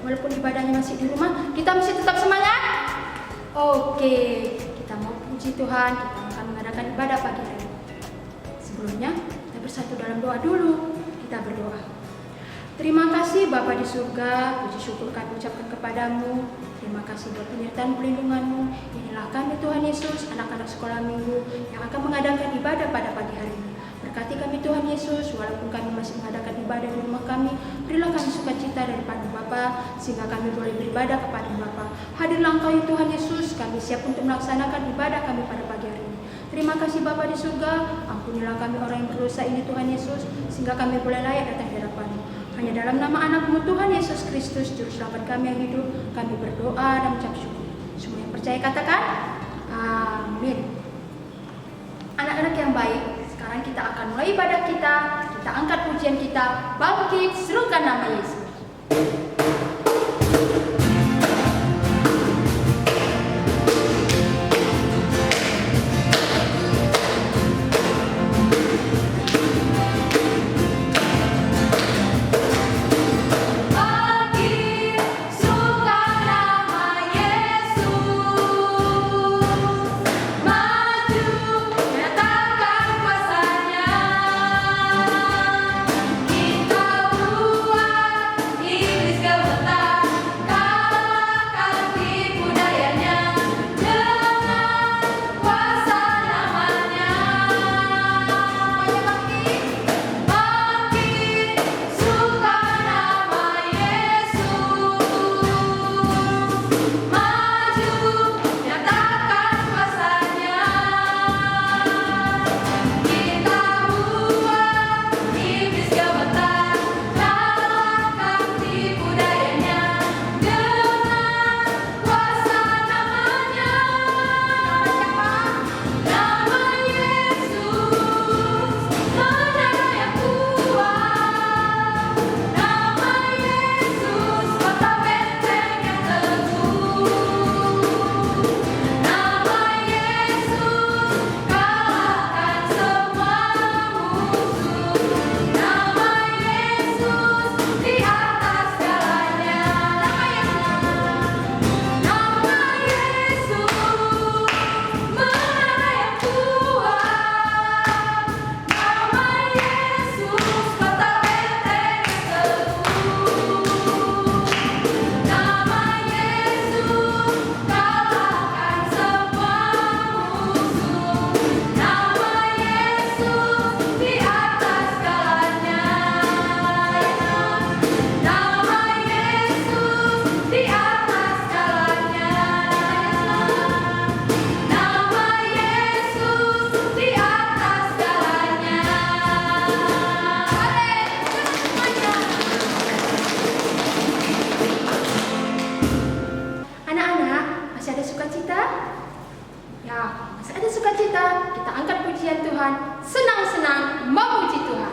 walaupun ibadahnya masih di rumah, kita masih tetap semangat. Oke, kita mau puji Tuhan, kita akan mengadakan ibadah pagi hari. Sebelumnya, kita bersatu dalam doa dulu. Kita berdoa. Terima kasih Bapa di surga, puji syukur kami ucapkan kepadamu. Terima kasih buat penyertaan pelindunganmu. Inilah kami Tuhan Yesus, anak-anak sekolah minggu yang akan mengadakan ibadah pada pagi hari ini. Berkati kami Tuhan Yesus, walaupun kami masih mengadakan ibadah di rumah kami, berilah kami sukacita daripada Bapa, sehingga kami boleh beribadah kepada Bapa. Hadirlah Engkau ya Tuhan Yesus, kami siap untuk melaksanakan ibadah kami pada pagi hari ini. Terima kasih Bapa di surga, ampunilah kami orang yang berdosa ini Tuhan Yesus, sehingga kami boleh layak datang di hadapan-Mu. Hanya dalam nama anak-Mu Tuhan Yesus Kristus, Juru Selamat kami yang hidup, kami berdoa dan mengucap syukur. Semua yang percaya katakan, amin. Anak-anak yang baik, sekarang kita akan mulai ibadah kita angkat pujian kita, bangkit, serukan nama Yesus. Masih ada sukacita, kita angkat pujian Tuhan, senang-senang memuji Tuhan.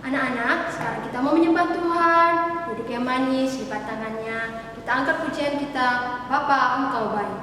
Anak-anak, sekarang kita mau menyembah Tuhan. yang manis, lipat tangannya. Kita angkat pujian kita, Bapa Engkau baik.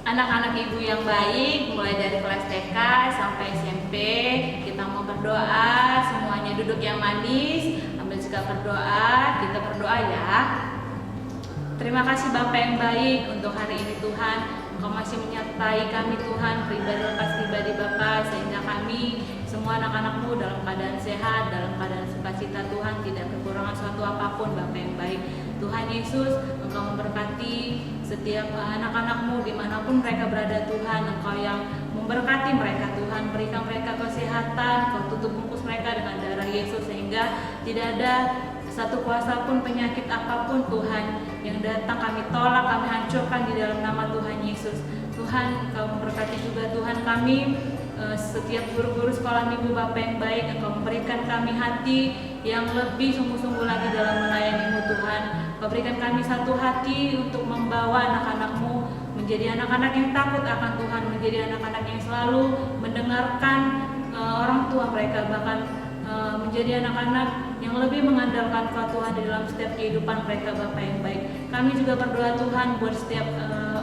Anak-anak ibu yang baik, mulai dari kelas TK sampai SMP, kita mau berdoa, semuanya duduk yang manis, ambil sikap berdoa, kita berdoa ya. Terima kasih Bapak yang baik untuk hari ini Tuhan, Engkau masih menyertai kami Tuhan, pribadi lepas pribadi Bapak, sehingga kami semua anak-anak-Mu dalam keadaan sehat, dalam keadaan sukacita Tuhan, tidak kekurangan suatu apapun Bapak yang baik. Tuhan Yesus, Engkau memberkati setiap anak-anak-Mu dimanapun mereka berada Tuhan, Engkau yang memberkati mereka Tuhan, berikan mereka kesehatan, Engkau tutup bungkus mereka dengan darah Yesus sehingga tidak ada satu kuasa pun, penyakit apapun Tuhan yang datang kami tolak, kami hancurkan di dalam nama Tuhan Yesus. Tuhan, Engkau memberkati juga Tuhan kami, setiap guru-guru sekolah minggu Bapak yang baik, Engkau memberikan kami hati yang lebih sungguh-sungguh lagi dalam melayani-Mu Tuhan. Engkau berikan kami satu hati untuk membawa anak-anak-Mu menjadi anak-anak yang takut akan Tuhan, menjadi anak-anak yang selalu mendengarkan orang tua mereka, bahkan menjadi anak-anak yang lebih mengandalkan Kau Tuhan di dalam setiap kehidupan mereka Bapak yang baik. Kami juga berdoa Tuhan buat setiap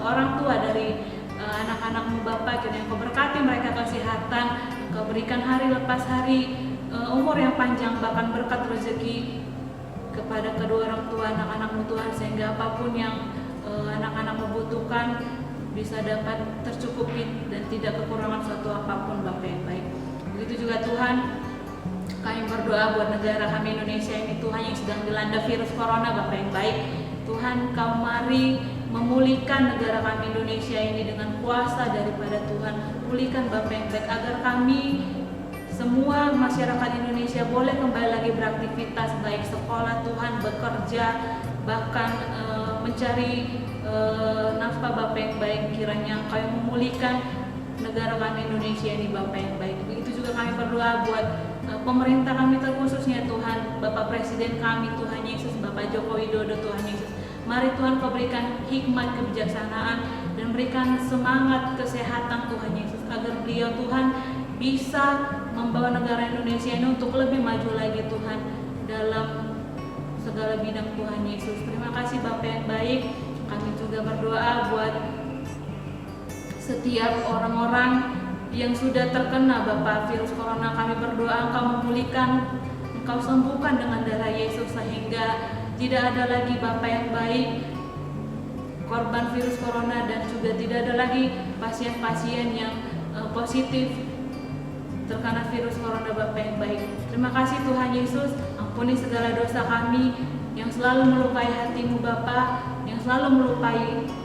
orang tua dari anak-anak-Mu Bapak, kiranya Engkau berkati mereka kesehatan, Engkau berikan hari lepas hari umur yang panjang, bahkan berkat rezeki kepada kedua orang tua anak-anak-Mu Tuhan, sehingga apapun yang anak-anak membutuhkan bisa dapat tercukupi dan tidak kekurangan suatu apapun Bapak yang baik. Begitu juga Tuhan, kami berdoa buat negara kami Indonesia ini Tuhan yang sedang dilanda virus corona Bapak yang baik. Tuhan, Kau mari memulihkan negara kami Indonesia ini dengan kuasa daripada Tuhan. Pulihkan Bapak yang baik agar kami semua masyarakat Indonesia boleh kembali lagi beraktivitas, baik sekolah Tuhan, bekerja, bahkan mencari nafkah Bapak yang baik. Kiranya Engkau yang memulihkan negara kami Indonesia ini Bapak yang baik. Begitu juga kami berdoa buat pemerintah kami terkhususnya Tuhan, Bapak Presiden kami Tuhan Yesus, Bapak Joko Widodo Tuhan Yesus. Mari Tuhan Kau berikan hikmat kebijaksanaan dan berikan semangat kesehatan Tuhan Yesus, agar beliau Tuhan bisa membawa negara Indonesia ini untuk lebih maju lagi Tuhan dalam segala bidang Tuhan Yesus. Terima kasih Bapak yang baik. Kami juga berdoa buat setiap orang-orang yang sudah terkena Bapak virus corona. Kami berdoa Engkau memulihkan, Engkau sembuhkan dengan darah Yesus, sehingga tidak ada lagi Bapak yang baik korban virus corona, dan juga tidak ada lagi pasien-pasien yang positif terkena virus corona Bapak yang baik. Terima kasih Tuhan Yesus, ampuni segala dosa kami yang selalu melukai hati-Mu Bapa, yang selalu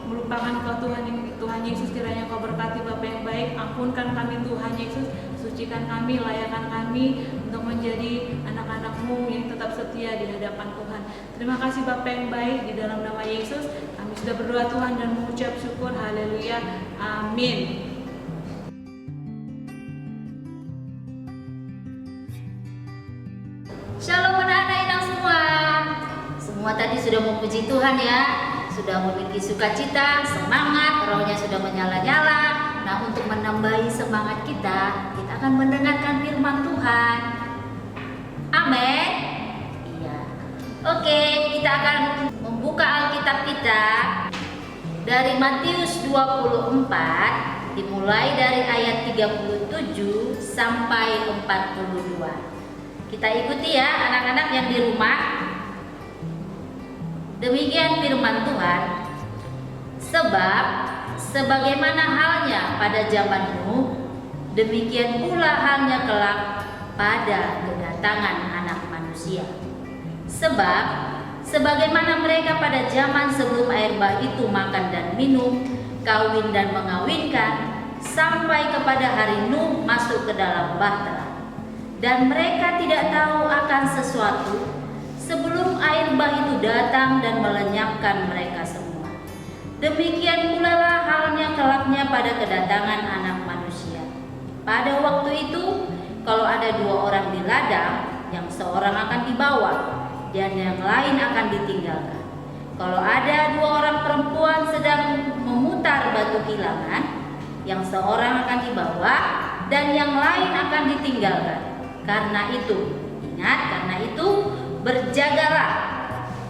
melupakan Kau Tuhan Yesus. Kiranya Kau berkati Bapa yang baik, ampunkan kami Tuhan Yesus, sucikan kami, layakan kami untuk menjadi anak-anak-Mu yang tetap setia di hadapan Tuhan. Terima kasih Bapa yang baik, di dalam nama Yesus kami sudah berdoa Tuhan dan mengucap syukur. Haleluya, amin. Shalom anak-anak Inang semua. Semua tadi sudah memuji Tuhan ya, sudah memiliki sukacita, semangat, rohnya sudah menyala-nyala. Nah, untuk menambahi semangat kita akan mendengarkan firman Tuhan. Amin. Iya. Oke, kita akan membuka Alkitab kita dari Matius 24, dimulai dari ayat 37 sampai 42. Kita ikuti ya anak-anak yang di rumah. Demikian firman Tuhan. Sebab sebagaimana halnya pada zaman Nuh, demikian pula halnya kelak pada kedatangan Anak Manusia. Sebab sebagaimana mereka pada zaman sebelum air bah itu makan dan minum, kawin dan mengawinkan, sampai kepada hari Nuh masuk ke dalam bahtera. Dan mereka tidak tahu akan sesuatu sebelum air bah itu datang dan melenyapkan mereka semua. Demikian pula lah halnya kelaknya pada kedatangan Anak Manusia. Pada waktu itu, kalau ada 2 orang di ladang, yang seorang akan dibawa dan yang lain akan ditinggalkan. Kalau ada 2 orang perempuan sedang memutar batu kilangan, yang seorang akan dibawa dan yang lain akan ditinggalkan. Karena itu, ingat, karena itu berjagalah,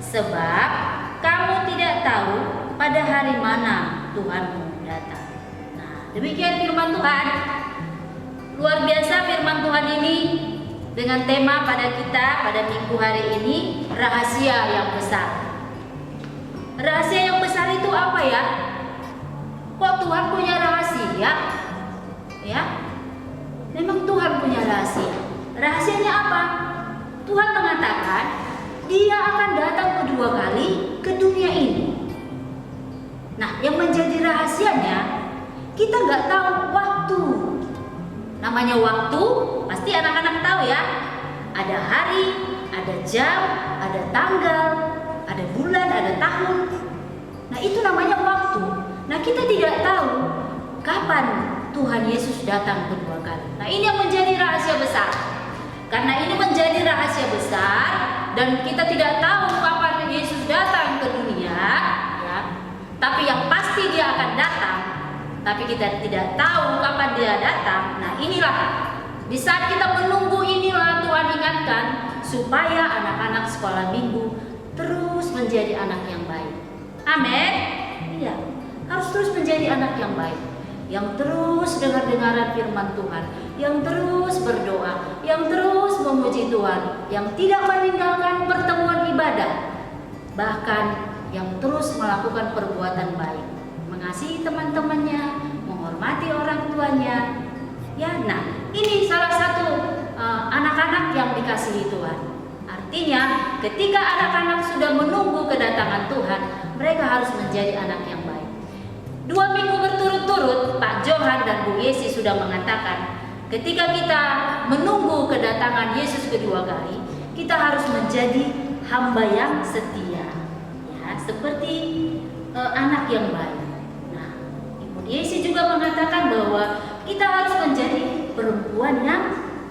sebab kamu tidak tahu pada hari mana Tuhanmu datang. Nah, demikian firman Tuhan. Luar biasa firman Tuhan ini dengan tema pada kita pada minggu hari ini, rahasia yang besar. Rahasia yang besar itu apa ya? Kok Tuhan punya rahasia? Ya, memang Tuhan punya rahasia. Rahasianya apa? Tuhan mengatakan Dia akan datang kedua kali ke dunia ini. Nah, yang menjadi rahasianya, kita nggak tahu waktu. Namanya waktu, pasti anak-anak tahu ya. Ada hari, ada jam, ada tanggal, ada bulan, ada tahun. Nah, itu namanya waktu. Nah, kita tidak tahu kapan Tuhan Yesus datang kedua kali. Nah, ini yang menjadi rahasia besar. Karena ini menjadi rahasia besar dan kita tidak tahu kapan Yesus datang ke dunia, ya. Tapi yang pasti Dia akan datang. Tapi kita tidak tahu kapan Dia datang. Nah, inilah di saat kita menunggu, inilah Tuhan ingatkan supaya anak-anak sekolah minggu terus menjadi anak yang baik. Amin. Iya, harus terus menjadi anak yang baik, yang terus dengar-dengaran firman Tuhan, yang terus berdoa, yang terus memuji Tuhan, yang tidak meninggalkan pertemuan ibadah, bahkan yang terus melakukan perbuatan baik, mengasihi teman-temannya, menghormati orang tuanya. Ya, nah, ini salah satu anak-anak yang dikasihi Tuhan. Artinya, ketika anak-anak sudah menunggu kedatangan Tuhan, mereka harus menjadi anak yang baik. 2 minggu berturut-turut Pak Johan dan Bu Yesi sudah mengatakan, ketika kita menunggu kedatangan Yesus kedua kali, kita harus menjadi hamba yang setia, ya, seperti anak yang baik. Nah, Ibu Yesi juga mengatakan bahwa kita perempuan yang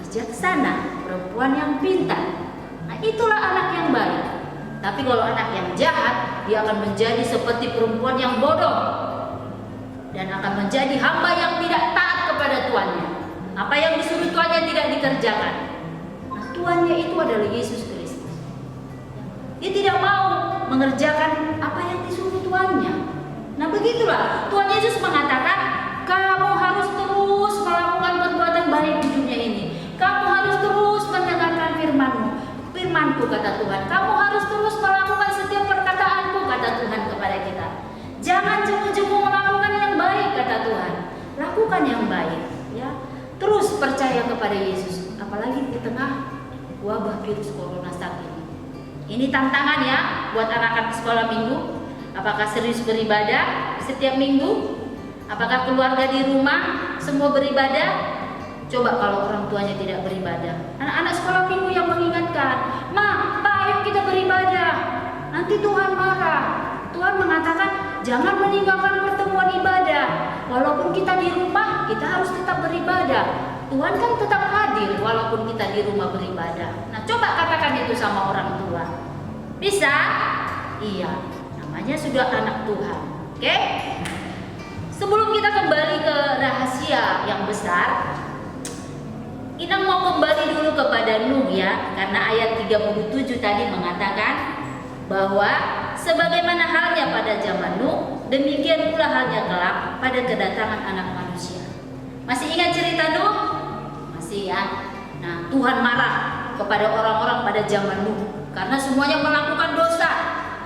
bijaksana, perempuan yang pintar. Nah, itulah anak yang baik. Tapi kalau anak yang jahat, dia akan menjadi seperti perempuan yang bodoh dan akan menjadi hamba yang tidak taat kepada tuannya. Apa yang disuruh tuannya tidak dikerjakan. Nah, tuannya itu adalah Yesus Kristus. Dia tidak mau mengerjakan apa yang disuruh tuannya. Nah, begitulah Tuhan Yesus mengatakan, kamu harus terus melakukan perbuatan baik di dunia ini. Kamu harus terus mendengarkan firman-Ku kata Tuhan. Kamu harus terus melakukan setiap perkataanku kata Tuhan kepada kita. Jangan jemu-jemu melakukan yang baik kata Tuhan. Lakukan yang baik, ya. Terus percaya kepada Yesus, apalagi di tengah wabah virus corona saat ini. Ini tantangan ya buat anak-anak sekolah minggu. Apakah serius beribadah setiap minggu? Apakah keluarga di rumah semua beribadah? Coba kalau orang tuanya tidak beribadah. Anak-anak sekolah minggu yang mengingatkan, "Ma, Pa, ayo kita beribadah. Nanti Tuhan marah." Tuhan mengatakan, jangan meninggalkan pertemuan ibadah. Walaupun kita di rumah, kita harus tetap beribadah. Tuhan kan tetap hadir walaupun kita di rumah beribadah. Nah, coba katakan itu sama orang tua. Bisa? Iya, namanya sudah anak Tuhan. Oke? Sebelum kita kembali ke rahasia yang besar, Inang mau kembali dulu kepada Nuh ya, karena ayat 37 tadi mengatakan bahwa sebagaimana halnya pada zaman Nuh, demikian pula halnya kelak pada kedatangan anak manusia. Masih ingat cerita Nuh? Masih ya. Nah, Tuhan marah kepada orang-orang pada zaman Nuh karena semuanya melakukan dosa,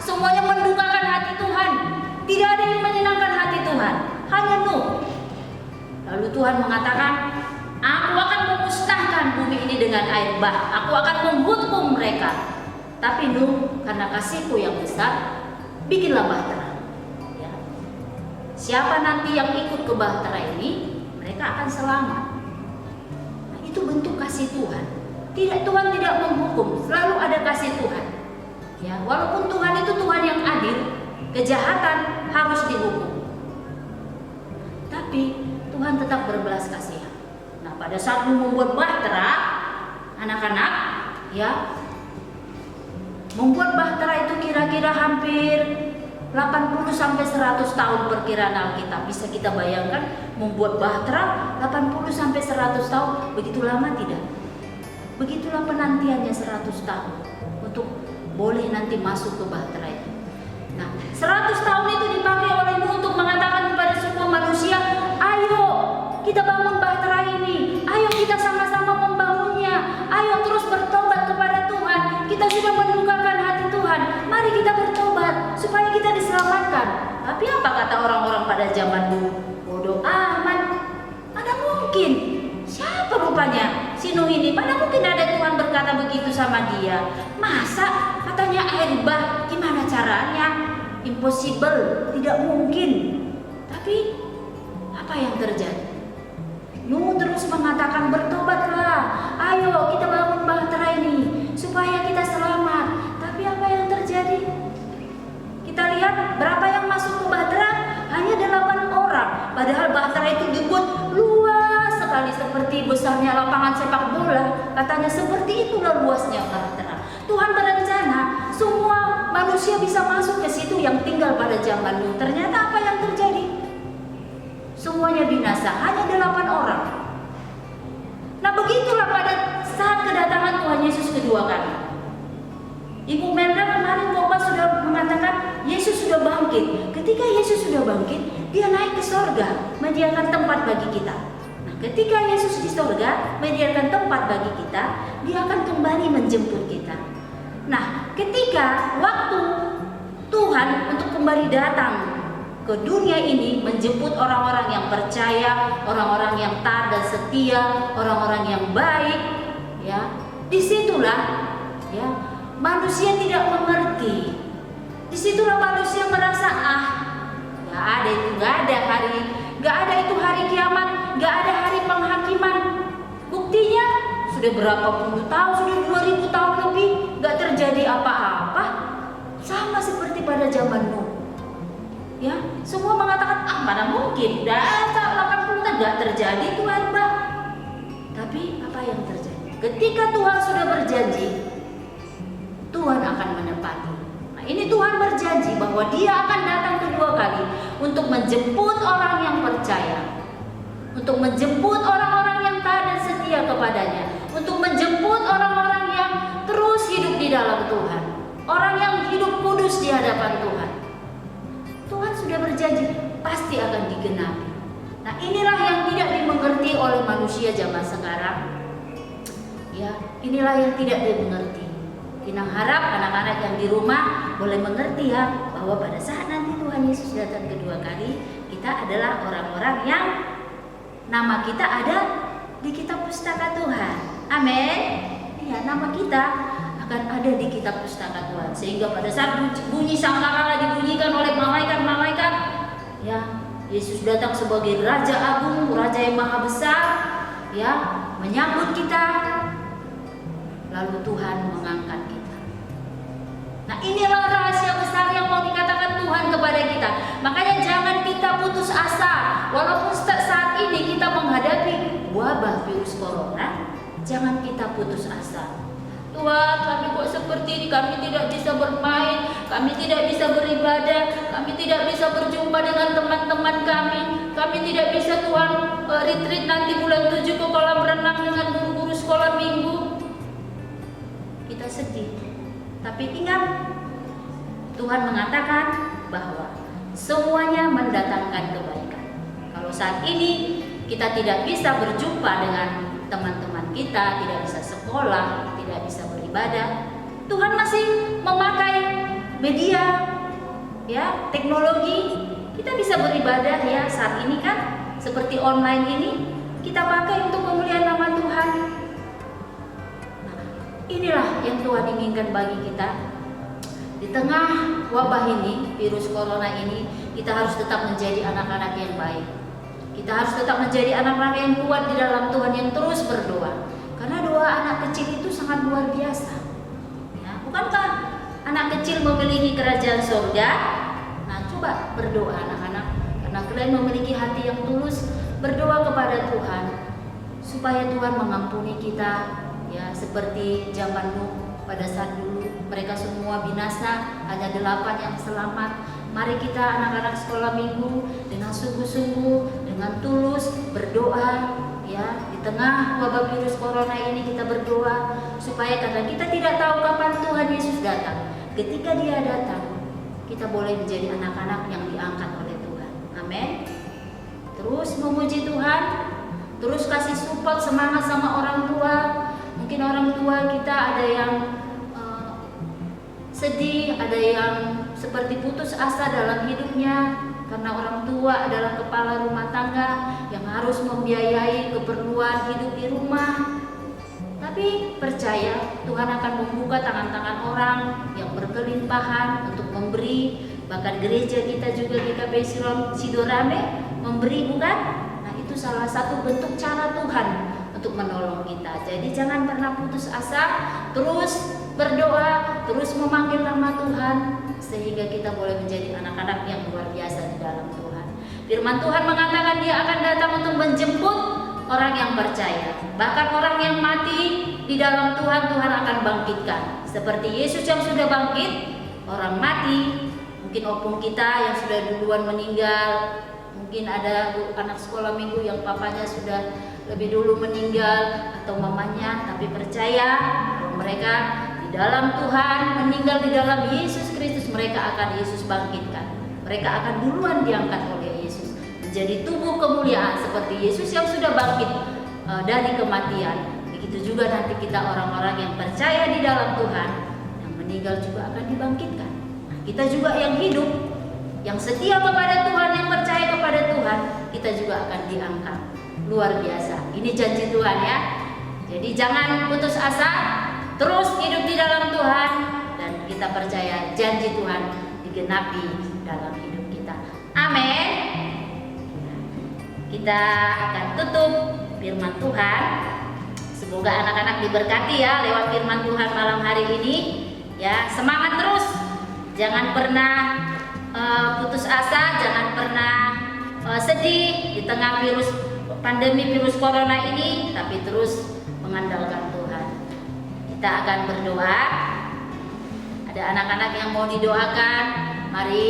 semuanya mendukakan hati Tuhan. Tidak ada yang menyenangkan hati Tuhan, hanya Nuh. Lalu Tuhan mengatakan, aku akan memusnahkan bumi ini dengan air bah. Aku akan menghukum mereka. Tapi Nuh, karena kasihku yang besar, bikinlah bahtera. Ya. Siapa nanti yang ikut ke bahtera ini, mereka akan selamat. Nah, itu bentuk kasih Tuhan. Tuhan tidak menghukum, selalu ada kasih Tuhan. Ya, walaupun Tuhan itu Tuhan yang adil, kejahatan harus dihukum. Tapi Tuhan tetap berbelas kasihan. Nah, pada saat membuat bahtera, anak-anak, ya, membuat bahtera itu kira-kira hampir 80 sampai 100 tahun perkiraan Alkitab. Bisa kita bayangkan membuat bahtera 80 sampai 100 tahun, begitu lama tidak? Begitulah penantiannya 100 tahun untuk boleh nanti masuk ke bahtera itu. Nah, 100 tahun itu dipakai oleh Nuh untuk mengatakan kepada semua manusia, ayo kita bangun bahtera ini, ayo kita sama-sama membangunnya, ayo terus bertobat kepada Tuhan. Kita sudah mendukakan hati Tuhan, mari kita bertobat supaya kita diselamatkan. Tapi apa kata orang-orang pada zaman Nuh? Bodoh amat, mana mungkin? Siapa rupanya si Nuh ini? Mana mungkin ada Tuhan berkata begitu sama dia? Masa katanya air bah, gimana caranya? Impossible, tidak mungkin. Tapi apa yang terjadi? Nuh terus mengatakan, bertobatlah, ayo kita bangun bahtera ini supaya kita selamat. Tapi apa yang terjadi? Kita lihat berapa yang masuk ke bahtera? Hanya 8 orang. Padahal bahtera itu dibuat luas sekali, seperti besarnya lapangan sepak bola. Katanya seperti itulah luasnya bahtera. Tuhan berencana semua manusia bisa masuk ke situ yang tinggal pada zaman Nuh. Ternyata apa yang terjadi? Semuanya binasa, hanya 8 orang. Nah, begitulah pada saat kedatangan Tuhan Yesus kedua kali. Ibu Melda kemarin Bapak sudah mengatakan Yesus sudah bangkit. Ketika Yesus sudah bangkit, dia naik ke sorga, menyediakan tempat bagi kita. Nah, ketika Yesus di sorga menyediakan tempat bagi kita, dia akan kembali menjemput kita. Nah, ketika waktu Tuhan untuk kembali datang ke dunia ini menjemput orang-orang yang percaya, orang-orang yang taat dan setia, orang-orang yang baik, ya, disitulah, ya, manusia tidak mengerti. Disitulah manusia merasa nggak ada itu, nggak ada itu hari kiamat, nggak ada hari penghakiman. Buktinya sudah berapa puluh tahun, sudah 2000 tahun lebih nggak terjadi apa-apa. Sama seperti pada zaman Nuh. Ya, semua mengatakan mana mungkin, udah 80 tahun nggak terjadi itu air bah. Tapi Tapi apa yang terjadi? Ketika Tuhan sudah berjanji, Tuhan akan menepati. Nah, ini Tuhan berjanji bahwa Dia akan datang kedua kali untuk menjemput orang yang percaya, untuk menjemput orang-orang yang taat dan setia kepadanya, untuk menjemput orang-orang yang terus hidup di dalam Tuhan, orang yang hidup kudus di hadapan Tuhan. Tuhan sudah berjanji pasti akan digenapi. Nah, inilah yang tidak dimengerti oleh manusia zaman sekarang. Ya, inilah yang tidak dimengerti. Inang harap anak-anak yang di rumah boleh mengerti ya, bahwa pada saat nanti Tuhan Yesus datang kedua kali, kita adalah orang-orang yang nama kita ada di kitab pustaka Tuhan. Amin. Ya, nama kita akan ada di kitab pustaka Tuhan. Sehingga pada saat bunyi sangkakala dibunyikan oleh malaikat-malaikat, ya, Yesus datang sebagai Raja Agung, Raja yang Maha Besar, ya, menyambut kita. Lalu Tuhan mengangkat kita. Nah, inilah rahasia besar yang mau dikatakan Tuhan kepada kita. Makanya jangan kita putus asa. Walaupun saat ini kita menghadapi wabah virus corona, jangan kita putus asa. Tuhan, kami kok seperti ini, kami tidak bisa bermain, kami tidak bisa beribadah, kami tidak bisa berjumpa dengan teman-teman kami tidak bisa Tuhan retreat nanti bulan 7 ke kolam renang dengan guru-guru sekolah minggu. Kita sedih, tapi ingat, Tuhan mengatakan bahwa semuanya mendatangkan kebaikan. Kalau saat ini kita tidak bisa berjumpa dengan teman-teman kita, tidak bisa sekolah, tidak bisa beribadah, Tuhan masih memakai media, ya, teknologi. Kita bisa beribadah ya saat ini kan, seperti online ini kita pakai untuk kemuliaan nama Tuhan. Nah, inilah yang Tuhan inginkan bagi kita. Di tengah wabah ini, virus corona ini, kita harus tetap menjadi anak-anak yang baik. Kita harus tetap menjadi anak-anak yang kuat di dalam Tuhan, yang terus berdoa. Karena doa anak kecil itu sangat luar biasa. Ya, bukankah anak kecil memiliki kerajaan surga? Nah, coba berdoa anak-anak, karena kalian memiliki hati yang tulus, berdoa kepada Tuhan supaya Tuhan mengampuni kita, ya, seperti zaman Nuh pada saat dulu mereka semua binasa, hanya 8 yang selamat. Mari kita anak-anak sekolah minggu dengan sungguh-sungguh, dengan tulus berdoa, ya, di tengah wabah virus corona ini kita berdoa supaya, karena kita tidak tahu kapan Tuhan Yesus datang. Ketika Dia datang, kita boleh menjadi anak-anak yang diangkat oleh Tuhan. Amin. Terus memuji Tuhan, terus kasih support, semangat sama orang tua. Mungkin orang tua kita ada yang sedih, ada yang seperti putus asa dalam hidupnya, karena orang tua adalah kepala rumah tangga yang harus membiayai keperluan hidup di rumah. Tapi percaya Tuhan akan membuka tangan-tangan orang yang berkelimpahan untuk memberi. Bahkan gereja kita juga, GKP Sidorame, memberi, bukan? Nah, itu salah satu bentuk cara Tuhan untuk menolong kita. Jadi jangan pernah putus asa, terus berdoa, terus memanggil nama Tuhan, sehingga kita boleh menjadi anak-anak yang luar biasa di dalam Tuhan. Firman Tuhan mengatakan Dia akan datang untuk menjemput orang yang percaya. Bahkan orang yang mati di dalam Tuhan, Tuhan akan bangkitkan. Seperti Yesus yang sudah bangkit, orang mati, mungkin opung kita yang sudah duluan meninggal, mungkin ada anak sekolah minggu yang papanya sudah lebih dulu meninggal, atau mamanya, tapi percaya bahwa mereka di dalam Tuhan, meninggal di dalam Yesus Kristus, mereka akan Yesus bangkitkan. Mereka akan duluan diangkat oleh Yesus menjadi tubuh kemuliaan seperti Yesus yang sudah bangkit dari kematian. Begitu juga nanti kita orang-orang yang percaya di dalam Tuhan, yang meninggal juga akan dibangkitkan. Nah, kita juga yang hidup, yang setia kepada Tuhan, yang percaya kepada Tuhan, kita juga akan diangkat. Luar biasa. Ini janji Tuhan ya. Jadi jangan putus asa, terus hidup di dalam Tuhan, dan kita percaya janji Tuhan digenapi dalam hidup kita. Amin. Kita akan tutup firman Tuhan. Semoga anak-anak diberkati ya lewat firman Tuhan malam hari ini. Ya, semangat terus. Jangan pernah putus asa, jangan pernah sedih di tengah virus pandemi virus corona ini, tapi terus mengandalkan Tuhan. Kita akan berdoa. Ada anak-anak yang mau didoakan, mari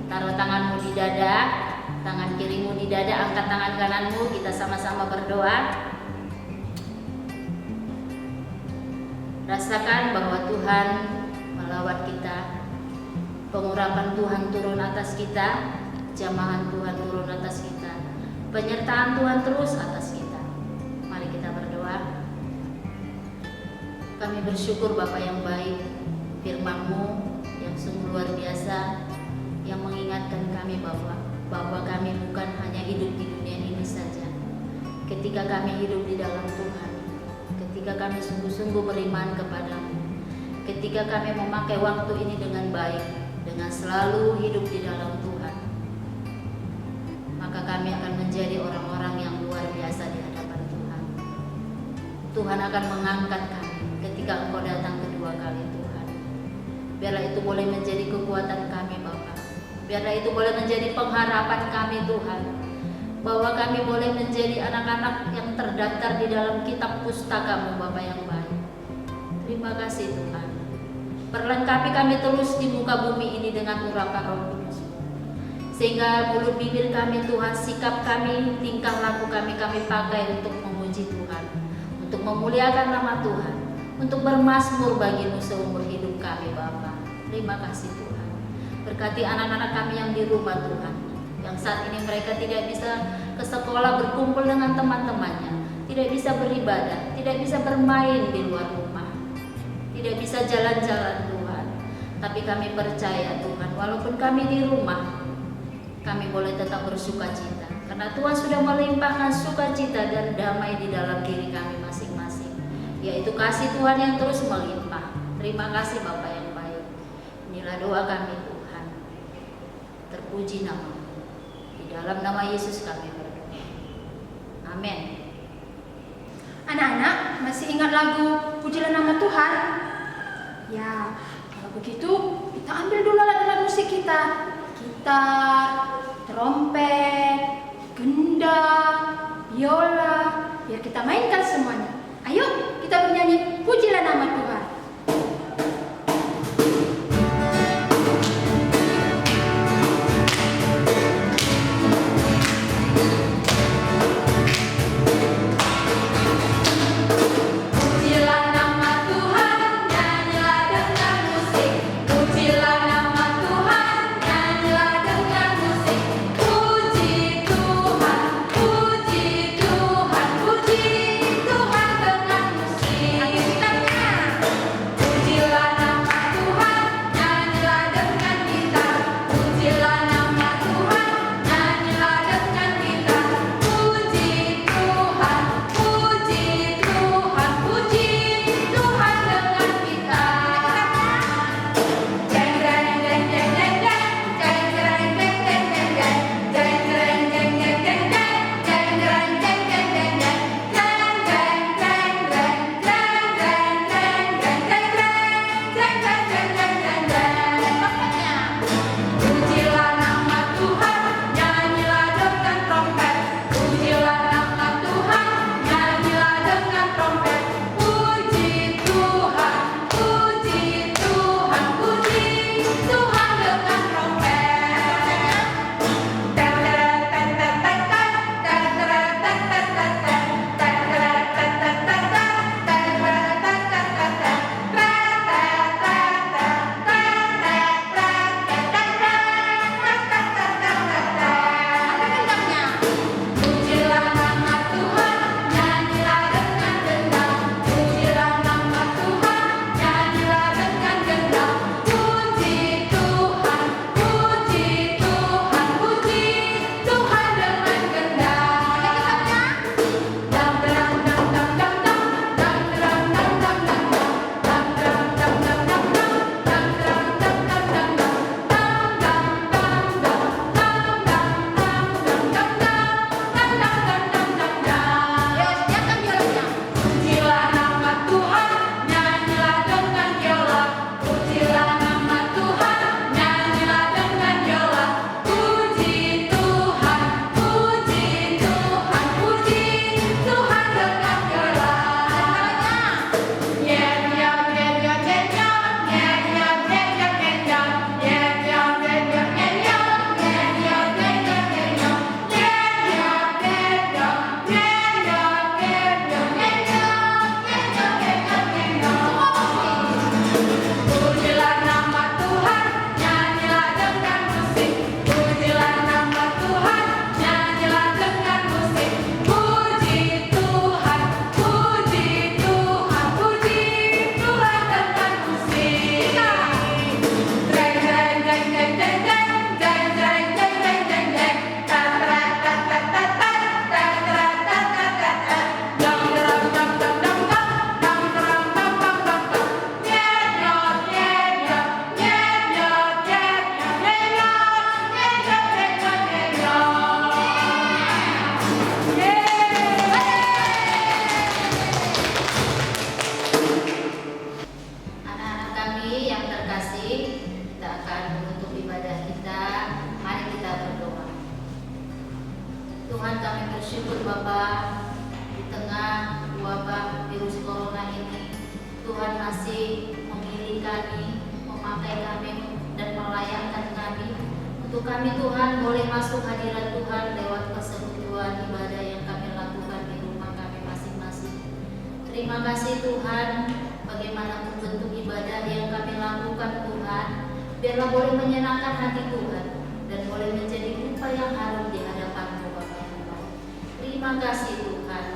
taruh tanganmu di dada, tangan kirimu di dada, angkat tangan kananmu, kita sama-sama berdoa. Rasakan bahwa Tuhan melawat kita, pengurapan Tuhan turun atas kita, jamahan Tuhan turun atas kita, penyertaan Tuhan terus atas kita. Mari kita berdoa. Kami bersyukur Bapa yang baik, firman-Mu yang sungguh luar biasa, yang mengingatkan kami bahwa kami bukan hanya hidup di dunia ini saja. Ketika kami hidup di dalam Tuhan, ketika kami sungguh-sungguh beriman kepadamu, ketika kami memakai waktu ini dengan baik, dengan selalu hidup di dalam Tuhan, maka kami akan menjadi orang-orang yang luar biasa di hadapan Tuhan. Tuhan akan mengangkat kami ketika Engkau datang kedua kali, Tuhan. Biarlah itu boleh menjadi kekuatan kami, Bapa. Biarlah itu boleh menjadi pengharapan kami, Tuhan, bahwa kami boleh menjadi anak-anak yang terdaftar di dalam kitab pustaka-Mu, Bapa yang baik. Terima kasih Tuhan. Perlengkapi kami terus di muka bumi ini dengan urapan Roh Kudus, sehingga mulut bibir kami, Tuhan, sikap kami, tingkah laku kami pakai untuk memuji Tuhan, untuk memuliakan nama Tuhan, untuk bermazmur bagi-Mu seumur hidup kami, Bapa. Terima kasih Tuhan. Berkati anak-anak kami yang di rumah, Tuhan, yang saat ini mereka tidak bisa ke sekolah berkumpul dengan teman-temannya, tidak bisa beribadah, tidak bisa bermain di luar rumah, tidak bisa jalan-jalan, Tuhan. Tapi kami percaya, Tuhan, walaupun kami di rumah, kami boleh tetap bersuka cita, karena Tuhan sudah melimpahkan sukacita dan damai di dalam diri kami masing-masing, yaitu kasih Tuhan yang terus melimpah. Terima kasih Bapa yang baik. Inilah doa kami, Tuhan. Terpuji nama-Mu. Di dalam nama Yesus kami berdoa. Amin. Anak-anak, masih ingat lagu Pujilah Nama Tuhan? Ya, kalau begitu kita ambil dulu alat-alat musik kita. Gitar, trompet, gendang, biola, biar kita mainkan semuanya. Ayo kita bernyanyi Pujilah Nama Tuhan. Puji Tuhan dengan musik. Untuk kami Tuhan boleh masuk hadirat Tuhan lewat persekutuan ibadah yang kami lakukan di rumah kami masing-masing. Terima kasih Tuhan, bagaimanapun bentuk ibadah yang kami lakukan Tuhan, biarlah boleh menyenangkan hati Tuhan dan boleh menjadi rupa yang harum di hadapan-Mu Bapa yang baik. Terima kasih Tuhan,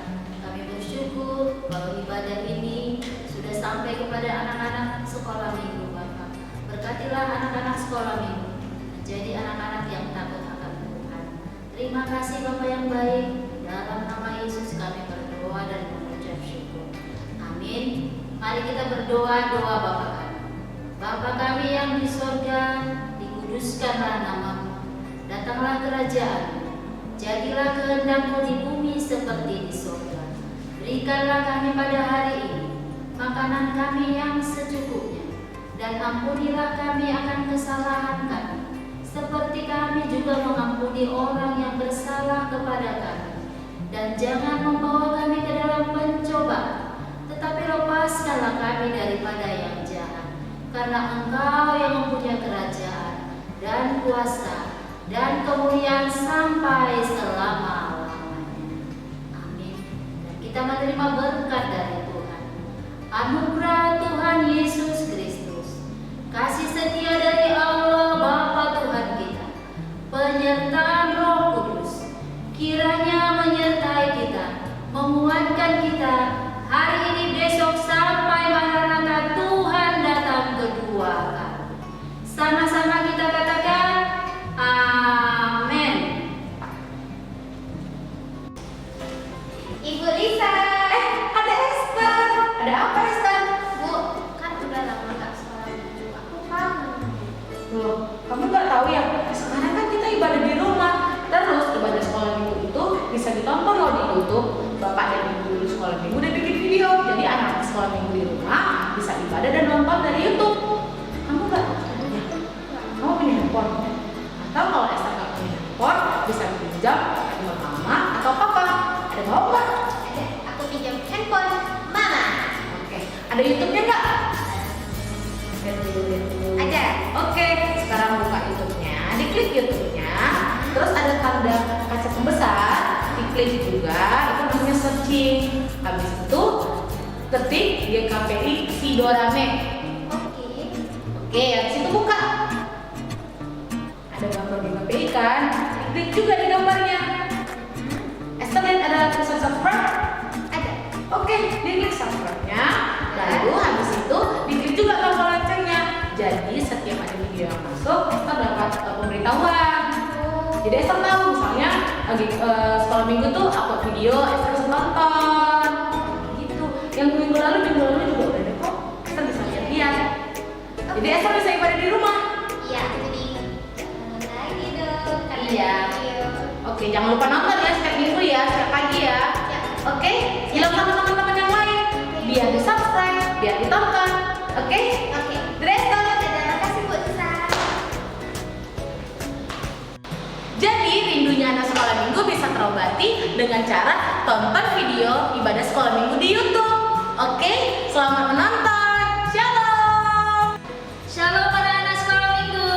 kami bersyukur kalau ibadah ini sudah sampai kepada anak-anak sekolah minggu Bapa. Berkatilah anak-anak sekolah minggu menjadi anak-anak yang takut akan Tuhan. Terima kasih Bapa yang baik, dalam nama Yesus kami berdoa dan mengucap syukur. Amin. Mari kita berdoa doa Bapa kami. Bapa kami yang di sorga, dikuduskanlah nama-Mu. Datanglah kerajaan-Mu. Jadilah kehendak-Mu di bumi seperti di sorga. Berikanlah kami pada hari ini makanan kami yang secukupnya, dan ampunilah kami akan kesalahan kami, seperti kami juga mengampuni orang yang bersalah kepada kami. Dan jangan membawa kami ke dalam pencobaan, tetapi lepaskanlah kami daripada yang jahat. Karena Engkau yang mempunyai kerajaan dan kuasa dan kemuliaan sampai selama-lamanya. Amin. Dan kita menerima berkat dari Tuhan. Anugerah Tuhan Yesus Kristus, kasih setia dari Allah Bapa Tuhan kita, penyertaan Roh Kudus, kiranya menyertai kita, menguatkan kita hari ini, besok, sampai Maranatha Tuhan datang kedua kali. Sama-sama kita katakan amin. Ibu Lisa. Ada Esther. Ada apa Esther? Bu, kan udah lama gak sekolah minggu. Aku kangen. Loh, kamu nggak tahu ya? Sekarang kan kita ibadah di rumah. Terus ibadah sekolah minggu itu bisa ditonton loh di YouTube. Bapak dan ibu guru sekolah minggu udah bikin video. Jadi anak sekolah minggu di rumah bisa ibadah dan nonton dari YouTube. Kamu nggak tahu ya? Kamu punya handphone? Atau kalau Esther nggak punya handphone, bisa pinjam sama mama atau papa. Ada mau nggak? Ada, aku pinjam handphone Mama. Oke. Ada YouTube-nya nggak? Lihat dulu, lihat dulu. Ada. Oke, sekarang buka YouTube-nya, diklik YouTube-nya, terus ada tanda kaca pembesar, diklik juga, itu namanya searching. Habis itu ketik GKPI Sidorame. Oke. Oke, habis itu buka. Ada gambar GKPI kan? Diklik juga di gambarnya. Esther lihat ada tulisan subscribe? Ada. Oke, diklik subscribe-nya. Lalu habis itu diklik juga tombol loncengnya. Jadi setiap ada video yang masuk, kita dapat pemberitahuan. Jadi Esther tahu misalnya lagi sekolah minggu tuh upload video, Esther bisa tonton. Gitu. Yang minggu lalu juga udah ada kok. Esther bisa lihat-lihat. Jadi Esther bisa ibadah di rumah. Iya, jadi lagi dong. Iya. Oke, jangan lupa nonton ya setiap minggu ya, setiap pagi ya. Ya. Oke, bilang sama teman-teman yang lain biar di subscribe, biar ditonton. Oke? Oke. Esther. Terima kasih Bu Lisa. Jadi rindunya anak sekolah minggu bisa terobati dengan cara tonton video ibadah sekolah minggu di YouTube. Oke, selamat menonton. Shalom. Shalom para anak sekolah minggu,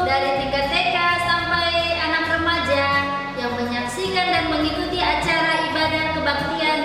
dari tingkat TK sampai anak remaja yang menyaksikan dan mengikuti acara ibadah kebaktian